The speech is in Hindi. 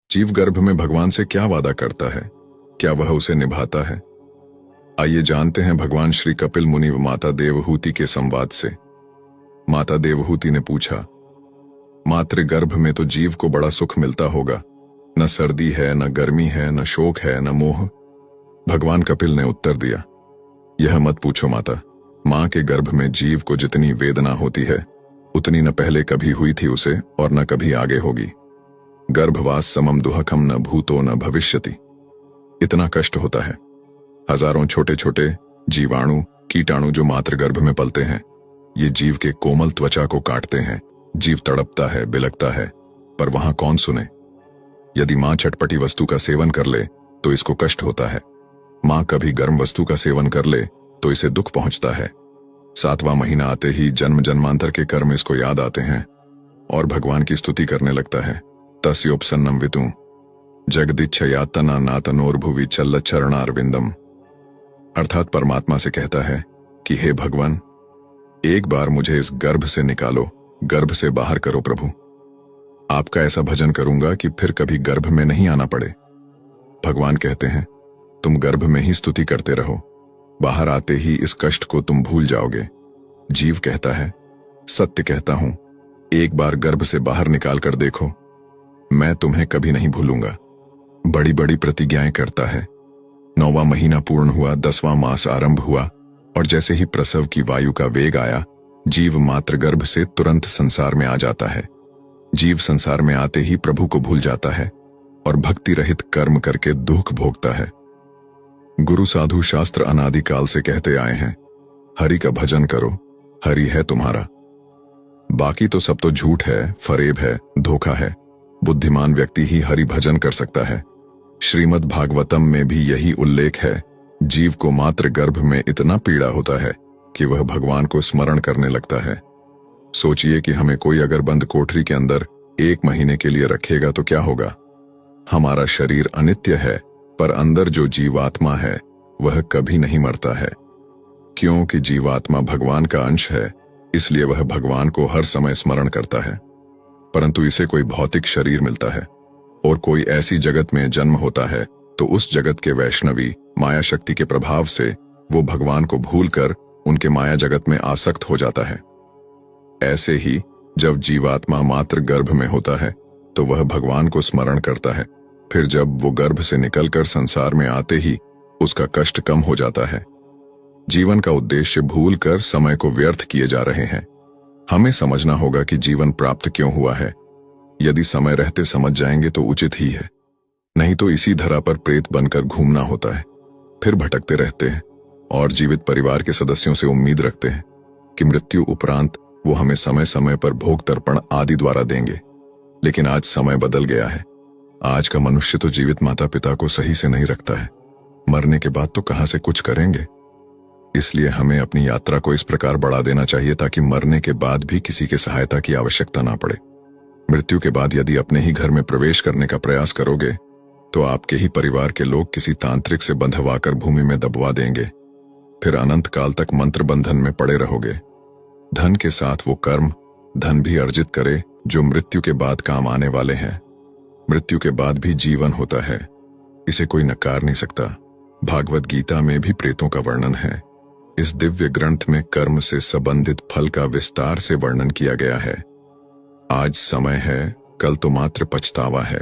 जीव गर्भ में भगवान से क्या वादा करता है? क्या वह उसे निभाता है? आइए जानते हैं भगवान श्री कपिल मुनि व माता देवहूति के संवाद से। माता देवहूति ने पूछा, मातृ गर्भ में तो जीव को बड़ा सुख मिलता होगा, न सर्दी है, न गर्मी है, न शोक है, न मोह। भगवान कपिल ने उत्तर दिया, यह मत पूछो माता। मां के गर्भ में जीव को जितनी वेदना होती है उतनी न पहले कभी हुई थी उसे और न कभी आगे होगी। गर्भवास समम दुहकम न भूतो न भविष्यति। इतना कष्ट होता है। हजारों छोटे छोटे जीवाणु कीटाणु जो मातृगर्भ में पलते हैं, ये जीव के कोमल त्वचा को काटते हैं। जीव तड़पता है, बिलखता है, पर वहां कौन सुने। यदि मां चटपटी वस्तु का सेवन कर ले तो इसको कष्ट होता है। मां कभी गर्म वस्तु का सेवन कर ले तो इसे दुख पहुंचता है। 7वां महीना आते ही जन्म जन्मांतर के कर्म इसको याद आते हैं और भगवान की स्तुति करने लगता है। तस्योपसन्नम वितु जगदिच्छयातना नातनोर्भुवि चल्ल चरणारविंदम। अर्थात परमात्मा से कहता है कि हे भगवान, एक बार मुझे इस गर्भ से निकालो, गर्भ से बाहर करो प्रभु। आपका ऐसा भजन करूंगा कि फिर कभी गर्भ में नहीं आना पड़े। भगवान कहते हैं, तुम गर्भ में ही स्तुति करते रहो, बाहर आते ही इस कष्ट को तुम भूल जाओगे। जीव कहता है, सत्य कहता हूं, एक बार गर्भ से बाहर निकाल कर देखो, मैं तुम्हें कभी नहीं भूलूंगा। बड़ी बड़ी प्रतिज्ञाएं करता है। 9वां महीना पूर्ण हुआ, 10वां मास आरंभ हुआ और जैसे ही प्रसव की वायु का वेग आया, जीव मात्र गर्भ से तुरंत संसार में आ जाता है। जीव संसार में आते ही प्रभु को भूल जाता है और भक्ति रहित कर्म करके दुख भोगता है। गुरु साधु शास्त्र अनादिकाल से कहते आए हैं, हरि का भजन करो, हरि है तुम्हारा। बाकी तो सब तो झूठ है, फरेब है, धोखा है। बुद्धिमान व्यक्ति ही हरि भजन कर सकता है। श्रीमद् भागवतम में भी यही उल्लेख है। जीव को मात्र गर्भ में इतना पीड़ा होता है कि वह भगवान को स्मरण करने लगता है। सोचिए कि हमें कोई अगर बंद कोठरी के अंदर 1 महीने के लिए रखेगा तो क्या होगा। हमारा शरीर अनित्य है, पर अंदर जो जीवात्मा है वह कभी नहीं मरता है। क्योंकि जीवात्मा भगवान का अंश है, इसलिए वह भगवान को हर समय स्मरण करता है। परंतु इसे कोई भौतिक शरीर मिलता है और कोई ऐसी जगत में जन्म होता है तो उस जगत के वैष्णवी माया शक्ति के प्रभाव से वो भगवान को भूलकर उनके माया जगत में आसक्त हो जाता है। ऐसे ही जब जीवात्मा मात्र गर्भ में होता है तो वह भगवान को स्मरण करता है। फिर जब वो गर्भ से निकलकर संसार में आते ही उसका कष्ट कम हो जाता है। जीवन का उद्देश्य भूलकर समय को व्यर्थ किए जा रहे हैं। हमें समझना होगा कि जीवन प्राप्त क्यों हुआ है। यदि समय रहते समझ जाएंगे तो उचित ही है, नहीं तो इसी धरा पर प्रेत बनकर घूमना होता है। फिर भटकते रहते हैं और जीवित परिवार के सदस्यों से उम्मीद रखते हैं कि मृत्यु उपरांत वो हमें समय समय पर भोग तर्पण आदि द्वारा देंगे। लेकिन आज समय बदल गया है। आज का मनुष्य तो जीवित माता पिता को सही से नहीं रखता है। मरने के बाद तो कहां से कुछ करेंगे। इसलिए हमें अपनी यात्रा को इस प्रकार बढ़ा देना चाहिए ताकि मरने के बाद भी किसी की सहायता की आवश्यकता ना पड़े। मृत्यु के बाद यदि अपने ही घर में प्रवेश करने का प्रयास करोगे तो आपके ही परिवार के लोग किसी तांत्रिक से बंधवाकर भूमि में दबवा देंगे। फिर अनंत काल तक मंत्र बंधन में पड़े रहोगे। धन के साथ वो कर्म धन भी अर्जित करे जो मृत्यु के बाद काम आने वाले हैं। मृत्यु के बाद भी जीवन होता है, इसे कोई नकार नहीं सकता। भागवत गीता में भी प्रेतों का वर्णन है। इस दिव्य ग्रंथ में कर्म से संबंधित फल का विस्तार से वर्णन किया गया है। आज समय है, कल तो मात्र पछतावा है।